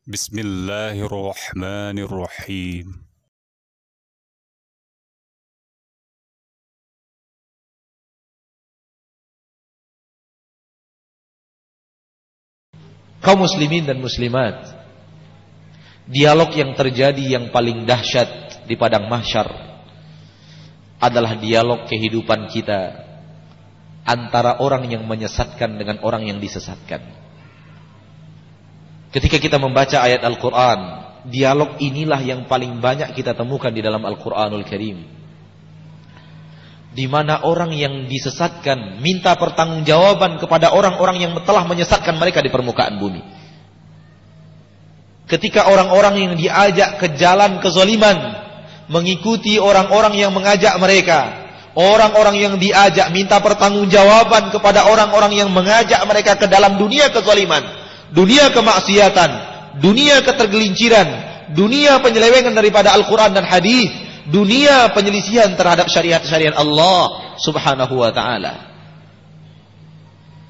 بسم الله الرحمن الرحيم. Kaum muslimin dan muslimat, dialog yang terjadi yang paling dahsyat di padang mahsyar adalah dialog kehidupan kita antara orang yang menyesatkan dengan orang yang disesatkan. Ketika kita membaca ayat Al-Quran, dialog inilah yang paling banyak kita temukan di dalam Al-Quranul Karim, di mana orang yang disesatkan minta pertanggungjawaban kepada orang-orang yang telah menyesatkan mereka di permukaan bumi. Ketika orang-orang yang diajak ke jalan kezaliman mengikuti orang-orang yang mengajak mereka, orang-orang yang diajak minta pertanggungjawaban kepada orang-orang yang mengajak mereka ke dalam dunia kezaliman, dunia kemaksiatan, dunia ketergelinciran, dunia penyelewengan daripada Al-Quran dan hadis, dunia penyelisihan terhadap syariat-syariat Allah subhanahu wa ta'ala.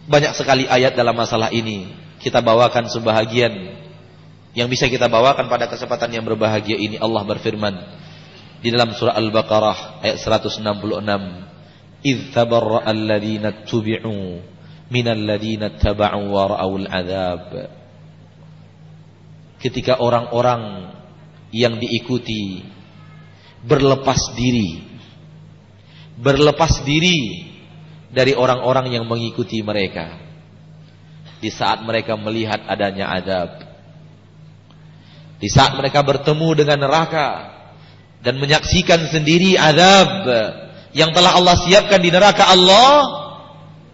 Banyak sekali ayat dalam masalah ini. Kita bawakan sebahagian yang bisa kita bawakan pada kesempatan yang berbahagia ini. Allah berfirman di dalam surah Al-Baqarah ayat 166, "Idz tabarra'a alladziina tubi'u minal ladzina taba'u wa ra'awul 'adzab." Ketika orang-orang yang diikuti berlepas diri dari orang-orang yang mengikuti mereka di saat mereka melihat adanya azab, di saat mereka bertemu dengan neraka dan menyaksikan sendiri azab yang telah Allah siapkan di neraka Allah,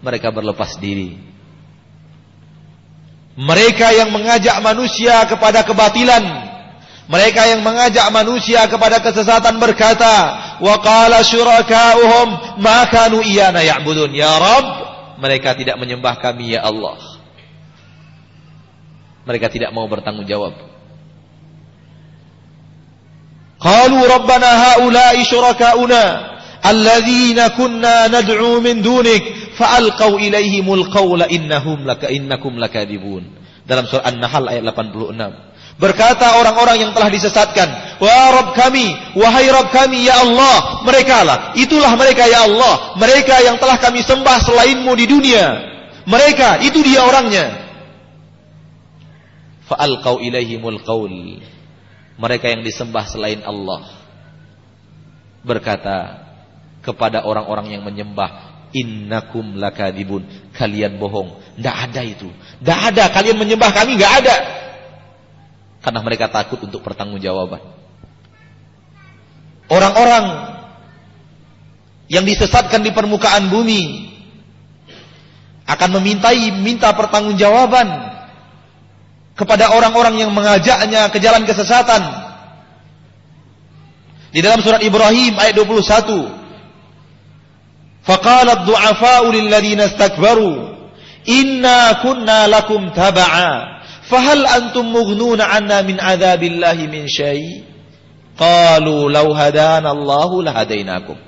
mereka berlepas diri. Mereka yang mengajak manusia kepada kebatilan, mereka yang mengajak manusia kepada kesesatan berkata, "Wa qala syuraka'uhum ma kanu iyana ya'budun." Ya Rabb, mereka tidak menyembah kami ya Allah. Mereka tidak mau bertanggung jawab. Qalu rabbana haula'i syuraka'una alladzina kunna nad'u min dunik fa'alqaw ilaihimul qawla innakum lakadibun. Dalam surah An-Nahl ayat 86. Berkata orang-orang yang telah disesatkan, "Wahai Rabb kami, wahai Rabb kami ya Allah, itulah mereka ya Allah, mereka yang telah kami sembah selainmu di dunia. Mereka, itu dia orangnya." Fa'alqaw ilaihimul qawl. Mereka yang disembah selain Allah berkata kepada orang-orang yang menyembah, "Innakum lakadibun." Kalian bohong. Tidak ada itu. Tidak ada. Kalian menyembah kami, tidak ada. Karena mereka takut untuk pertanggungjawaban. Orang-orang yang disesatkan di permukaan bumi akan minta pertanggungjawaban kepada orang-orang yang mengajaknya ke jalan kesesatan. Di dalam surat Ibrahim ayat 21, "Faqala ad-du'afa'u lil-ladzina istakbaru inna kunna lakum tab'a fahal antum mughnuna 'anna min 'adzabillahi min syai'? Qalu law hadana Allahu lahadainakum."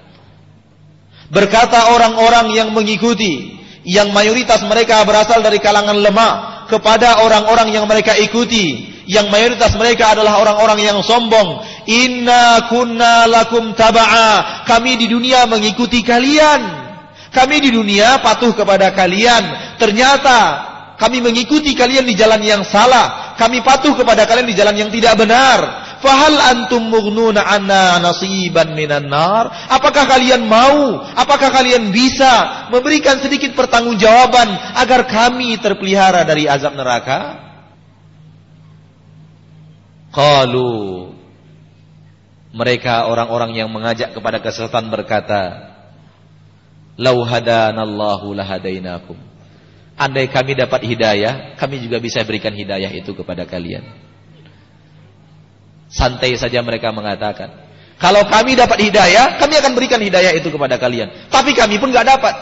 Berkata orang-orang yang mengikuti, yang mayoritas mereka berasal dari kalangan lemah, kepada orang-orang yang mereka ikuti, yang mayoritas mereka adalah orang-orang yang sombong, "Inna kunna lakum tab'a." Kami di dunia mengikuti kalian, kami di dunia patuh kepada kalian. Ternyata kami mengikuti kalian di jalan yang salah, kami patuh kepada kalian di jalan yang tidak benar. Fahal antum mughnuna 'anna nasiban minan nar? Apakah kalian mau, apakah kalian bisa memberikan sedikit pertanggungjawaban agar kami terpelihara dari azab neraka? Qalu, mereka orang-orang yang mengajak kepada kesesatan berkata, "Lau hadanallahu lahadainakum." Andai kami dapat hidayah, kami juga bisa berikan hidayah itu kepada kalian. Santai saja mereka mengatakan, "Kalau kami dapat hidayah, kami akan berikan hidayah itu kepada kalian." Tapi kami pun enggak dapat.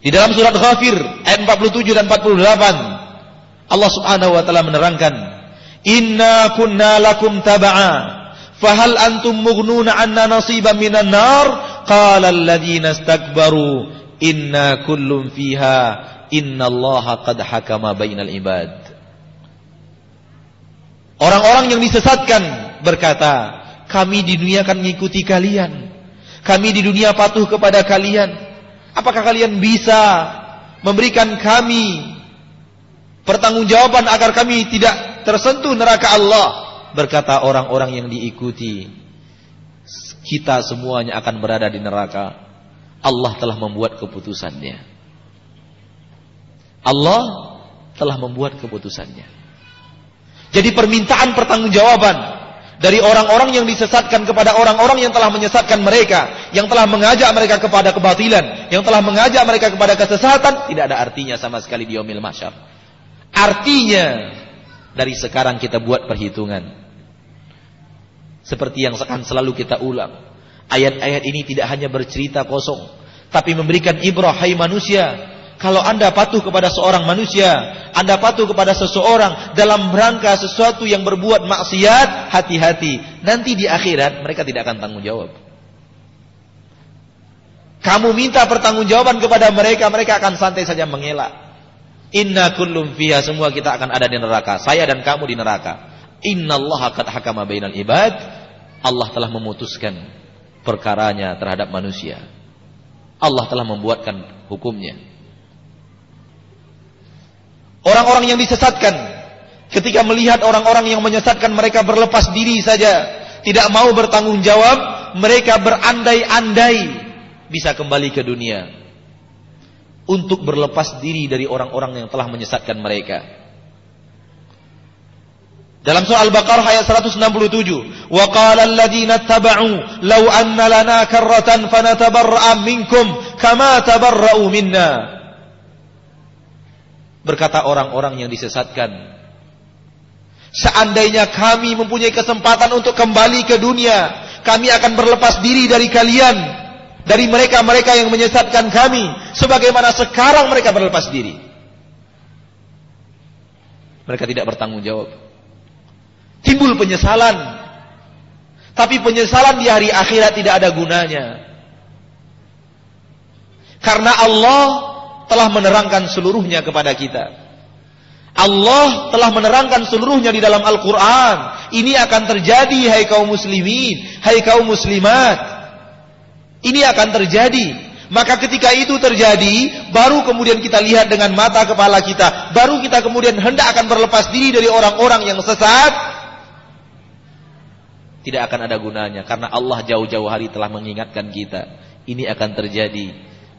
Di dalam surat Ghafir ayat 47 dan 48, Allah Subhanahu wa taala menerangkan, "Inna kunna lakum tab'a fahal antum mughnuna 'anna nasiban minan nar? Qala alladziina istakbaru inna kullun fiha innallaha qad hakama bainal ibad. Orang-orang yang disesatkan berkata, kami di dunia kan mengikuti kalian, kami di dunia patuh kepada kalian, apakah kalian bisa memberikan kami pertanggungjawaban agar kami tidak tersentuh neraka Allah? Berkata orang-orang yang diikuti, kita semuanya akan berada di neraka. Allah telah membuat keputusannya. Allah telah membuat keputusannya. Jadi permintaan pertanggungjawaban dari orang-orang yang disesatkan kepada orang-orang yang telah menyesatkan mereka, yang telah mengajak mereka kepada kebatilan, yang telah mengajak mereka kepada kesesatan, tidak ada artinya sama sekali di yaumil mahsyar. Artinya dari sekarang kita buat perhitungan. Seperti yang akan selalu kita ulang, ayat-ayat ini tidak hanya bercerita kosong, tapi memberikan ibrah. Hai manusia, kalau anda patuh kepada seorang manusia, anda patuh kepada seseorang dalam rangka sesuatu yang berbuat maksiat, hati-hati. Nanti di akhirat mereka tidak akan tanggung jawab. Kamu minta pertanggungjawaban kepada mereka, mereka akan santai saja mengelak. Inna kullum fiha, semua kita akan ada di neraka. Saya dan kamu di neraka. Innallaha qad hakama bainal ibad. Allah telah memutuskan perkaranya terhadap manusia. Allah telah membuatkan hukumnya. Orang-orang yang disesatkan, ketika melihat orang-orang yang menyesatkan mereka berlepas diri saja, tidak mau bertanggung jawab, mereka berandai-andai bisa kembali ke dunia untuk berlepas diri dari orang-orang yang telah menyesatkan mereka. Dalam surah Al-Baqarah ayat 167, wa qala alladziina ittaba'u law anna lana karratan fanatabarra'a minkum kama tabarra'u minna. Berkata orang-orang yang disesatkan, seandainya kami mempunyai kesempatan untuk kembali ke dunia, kami akan berlepas diri dari kalian, dari mereka-mereka yang menyesatkan kami, sebagaimana sekarang mereka berlepas diri. Mereka tidak bertanggung jawab. Timbul penyesalan, tapi penyesalan di hari akhirat tidak ada gunanya, karena Allah telah menerangkan seluruhnya kepada kita. Allah telah menerangkan seluruhnya di dalam Al-Quran. Ini akan terjadi, hai kaum muslimin, hai kaum muslimat. Ini akan terjadi. Maka ketika itu terjadi, baru kemudian kita lihat dengan mata kepala kita, baru kita kemudian hendak akan berlepas diri dari orang-orang yang sesat. Tidak akan ada gunanya, karena Allah jauh-jauh hari telah mengingatkan kita, ini akan terjadi.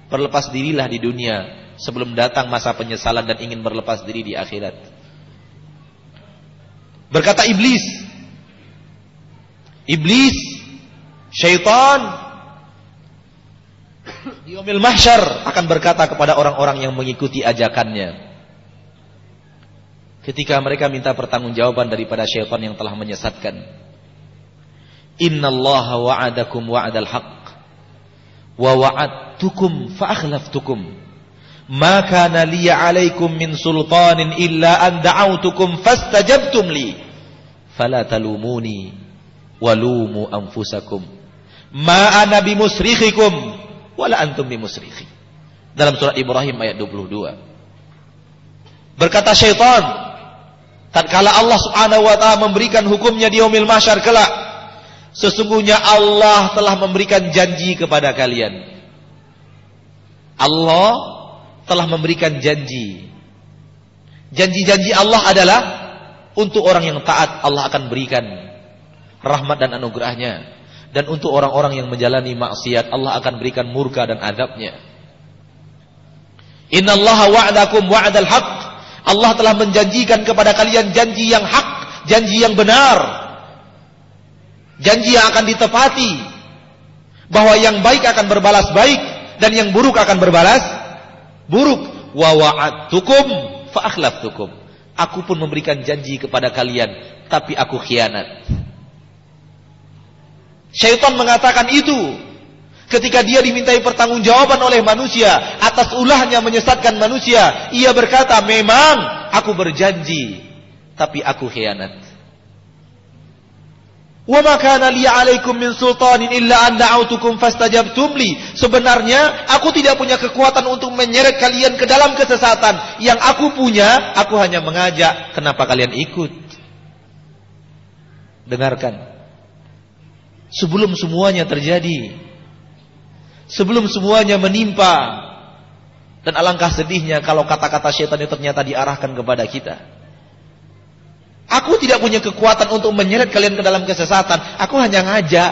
Berlepas dirilah di dunia sebelum datang masa penyesalan dan ingin berlepas diri di akhirat. Berkata Iblis, syaitan di yaumil mahsyar akan berkata kepada orang-orang yang mengikuti ajakannya, ketika mereka minta pertanggungjawaban daripada syaitan yang telah menyesatkan, innallaha wa'adakum wa'adal haqq wa wa'adtukum fa akhlaftukum ma kana liya 'alaikum min sultanin illa an da'awtukum fastajabtum li fala talumuni walumu anfusakum ma ana bimusrikhikum wala antum bimusrikhi. Dalam surat Ibrahim ayat 22. Berkata syaitan tatkala Allah Subhanahu wa taala memberikan hukumnya di yaumil mahsyar kelak, sesungguhnya Allah telah memberikan janji kepada kalian. Allah telah memberikan janji. Janji-janji Allah adalah untuk orang yang taat Allah akan berikan rahmat dan anugerahnya, dan untuk orang-orang yang menjalani maksiat Allah akan berikan murka dan azabnya. Innallaha wa'adakum wa'adal haqq. Allah telah menjanjikan kepada kalian janji yang hak, janji yang benar, janji yang akan ditepati, bahwa yang baik akan berbalas baik dan yang buruk akan berbalas buruk. Wa wa'adtukum fa akhlaftukum. Aku pun memberikan janji kepada kalian, tapi aku khianat. Syaitan mengatakan itu ketika dia dimintai pertanggungjawaban oleh manusia atas ulahnya menyesatkan manusia. Ia berkata, memang aku berjanji, tapi aku khianat. Wa ma kana li 'alaikum min sultanin illa an da'autukum fastajabtum li. Sebenarnya aku tidak punya kekuatan untuk menyeret kalian ke dalam kesesatan. Yang aku punya, aku hanya mengajak. Kenapa kalian ikut? Dengarkan. Sebelum semuanya terjadi, sebelum semuanya menimpa, dan alangkah sedihnya kalau kata-kata syaitan itu ternyata diarahkan kepada kita. Aku tidak punya kekuatan untuk menyeret kalian ke dalam kesesatan. Aku hanya ngajak.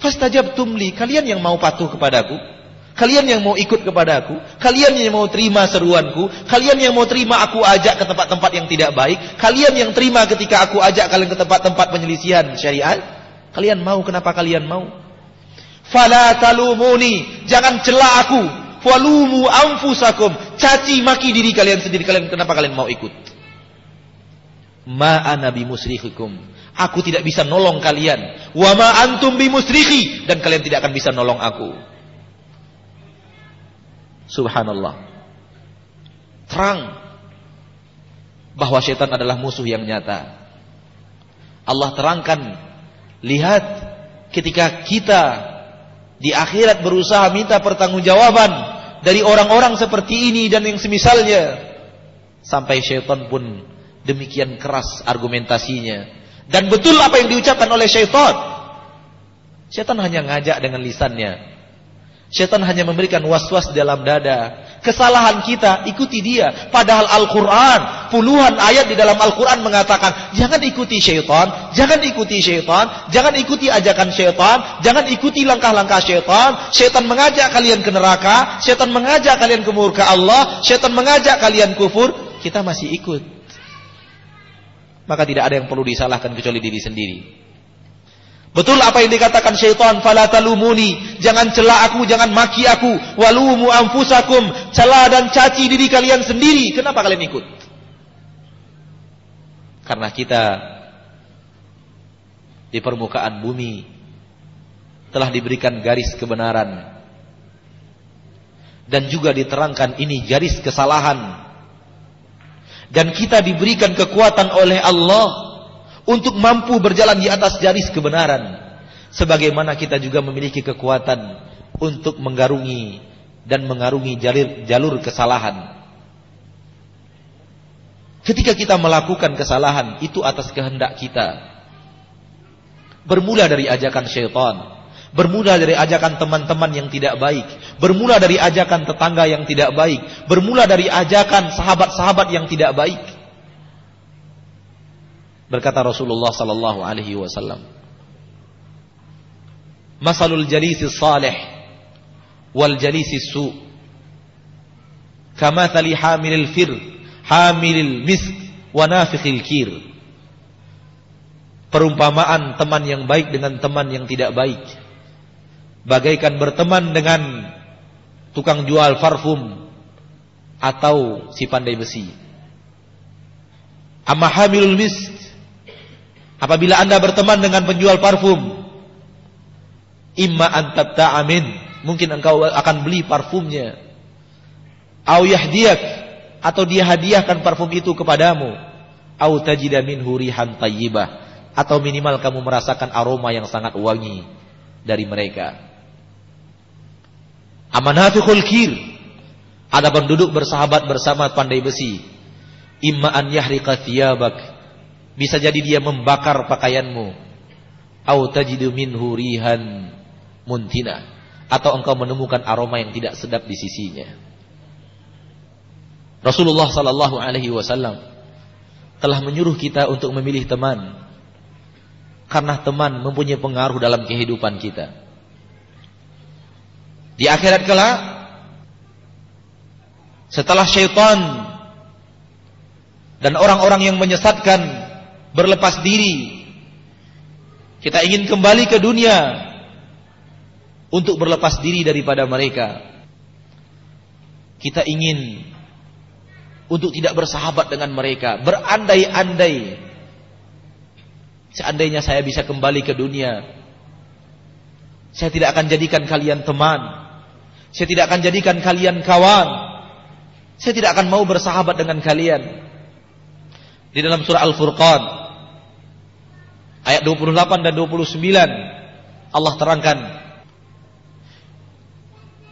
Fastajabtum li, kalian yang mau patuh kepadaku, kalian yang mau ikut kepadaku, kalian yang mau terima seruanku, kalian yang mau terima aku ajak ke tempat-tempat yang tidak baik, kalian yang terima ketika aku ajak kalian ke tempat-tempat penyelisihan syariat. Kalian mau, kenapa kalian mau? Fala talumuni, jangan cela aku. Walumu anfusakum, caci maki diri kalian sendiri. Kalian kenapa kalian mau ikut? Ma ana bimusrikhikum, aku tidak bisa nolong kalian. Wa ma antum bimusrikhi, dan kalian tidak akan bisa nolong aku. Subhanallah. Terang bahwa syaitan adalah musuh yang nyata. Allah terangkan, lihat ketika kita di akhirat berusaha minta pertanggungjawaban dari orang-orang seperti ini dan yang semisalnya, sampai syaitan pun demikian keras argumentasinya. Dan betul apa yang diucapkan oleh syaitan. Syaitan hanya ngajak dengan lisannya. Syaitan hanya memberikan was-was dalam dada. Kesalahan kita, ikuti dia. Padahal Al-Quran, puluhan ayat di dalam Al-Quran mengatakan, jangan ikuti syaitan, jangan ikuti syaitan, jangan ikuti ajakan syaitan, jangan ikuti langkah-langkah syaitan. Syaitan mengajak kalian ke neraka, syaitan mengajak kalian ke murka Allah, syaitan mengajak kalian kufur. Kita masih ikut. Maka tidak ada yang perlu disalahkan kecuali diri sendiri. Betul apa yang dikatakan syaitan, fala talumuni, jangan cela aku, jangan maki aku, walumu anfusakum, cela dan caci diri kalian sendiri. Kenapa kalian ikut? Karena kita di permukaan bumi telah diberikan garis kebenaran, dan juga diterangkan ini garis kesalahan. Dan kita diberikan kekuatan oleh Allah untuk mampu berjalan di atas garis kebenaran. Sebagaimana kita juga memiliki kekuatan untuk menggarungi dan mengarungi jalur kesalahan. Ketika kita melakukan kesalahan, itu atas kehendak kita. Bermula dari ajakan syaitan, bermula dari ajakan teman-teman yang tidak baik, bermula dari ajakan tetangga yang tidak baik, bermula dari ajakan sahabat-sahabat yang tidak baik. Berkata Rasulullah sallallahu alaihi wasallam, masalul jalisis salih wal jalisis su kamathali hamilil fir hamilil misk wa nafikhil kir. Perumpamaan teman yang baik dengan teman yang tidak baik bagaikan berteman dengan tukang jual parfum atau si pandai besi. Amma hamilul misk, apabila Anda berteman dengan penjual parfum, imma an tabta'amin, mungkin engkau akan beli parfumnya, au yahdiyak, atau dia hadiahkan parfum itu kepadamu, au tajida minhu rihan tayyibah, atau minimal kamu merasakan aroma yang sangat wangi dari mereka. Amanafiqul kir, ada penduduk bersahabat bersama pandai besi, imma an yahriqa thiyabak, bisa jadi dia membakar pakaianmu, au tajidu minhu rihan muntina, atau engkau menemukan aroma yang tidak sedap di sisinya. Rasulullah sallallahu alaihi wasallam telah menyuruh kita untuk memilih teman, karena teman mempunyai pengaruh dalam kehidupan kita. Di akhirat kelak, setelah syaitan dan orang-orang yang menyesatkan berlepas diri, kita ingin kembali ke dunia untuk berlepas diri daripada mereka. Kita ingin untuk tidak bersahabat dengan mereka, berandai-andai seandainya saya bisa kembali ke dunia, saya tidak akan jadikan kalian teman, saya tidak akan jadikan kalian kawan, saya tidak akan mau bersahabat dengan kalian. Di dalam surah Al-Furqan, Ayat 28 dan 29 Allah terangkan,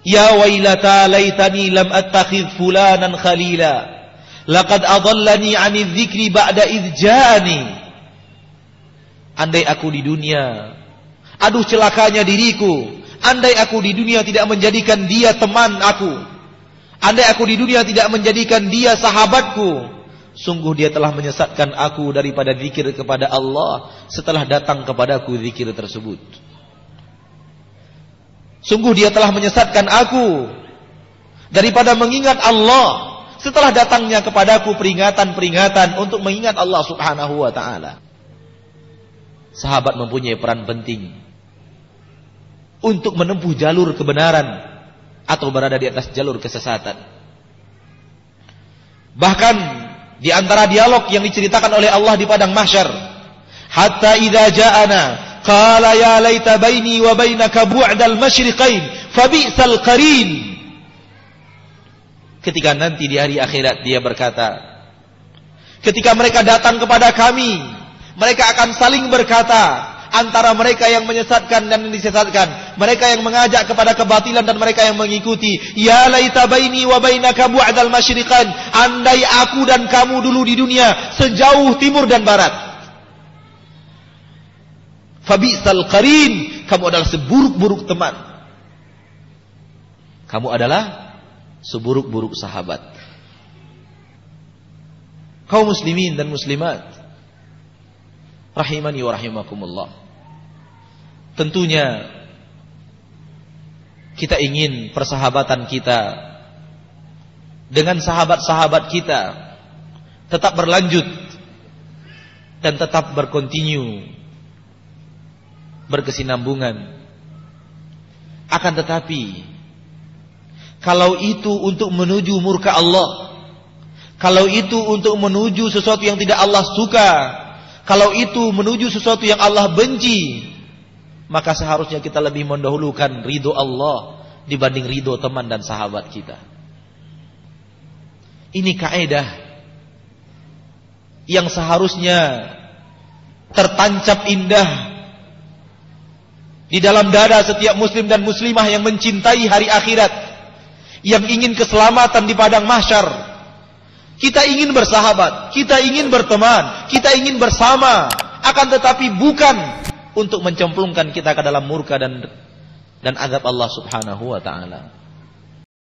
Ya wailata laitani lam attakhidh fulanan khalila laqad adallani 'anil dzikri ba'da idz ja'ani. Andai aku di dunia, aduh celakanya diriku, andai aku di dunia tidak menjadikan dia teman aku, andai aku di dunia tidak menjadikan dia sahabatku, sungguh dia telah menyesatkan aku daripada zikir kepada Allah setelah datang kepadaku zikir tersebut. Sungguh dia telah menyesatkan aku daripada mengingat Allah setelah datangnya kepadaku peringatan-peringatan untuk mengingat Allah Subhanahu wa ta'ala. Sahabat mempunyai peran penting untuk menempuh jalur kebenaran atau berada di atas jalur kesesatan. Bahkan di antara dialog yang diceritakan oleh Allah di padang mahsyar, hatta idza ja'ana qala ya laita baini wa bainaka bu'dal masyriqain fa bi'sal qarin. Ketika nanti di hari akhirat dia berkata, ketika mereka datang kepada kami, mereka akan saling berkata antara mereka yang menyesatkan dan yang disesatkan, mereka yang mengajak kepada kebatilan dan mereka yang mengikuti. Ya laita baini wa bainaka bu'dal masyriqain, andai aku dan kamu dulu di dunia sejauh timur dan barat. Fabi'sal qarin, kamu adalah seburuk-buruk teman. Kamu adalah seburuk-buruk sahabat. Kaum muslimin dan muslimat rahimani wa rahimakumullah. Tentunya kita ingin persahabatan kita dengan sahabat-sahabat kita tetap berlanjut dan tetap berkontinu, berkesinambungan. Akan tetapi kalau itu untuk menuju murka Allah, kalau itu untuk menuju sesuatu yang tidak Allah suka, kalau itu menuju sesuatu yang Allah benci, maka seharusnya kita lebih mendahulukan ridho Allah dibanding ridho teman dan sahabat kita. Ini kaidah yang seharusnya tertancap indah di dalam dada setiap muslim dan muslimah yang mencintai hari akhirat, yang ingin keselamatan di padang mahsyar. Kita ingin bersahabat, kita ingin berteman, kita ingin bersama, akan tetapi bukan untuk mencemplungkan kita ke dalam murka dan azab Allah Subhanahu wa ta'ala.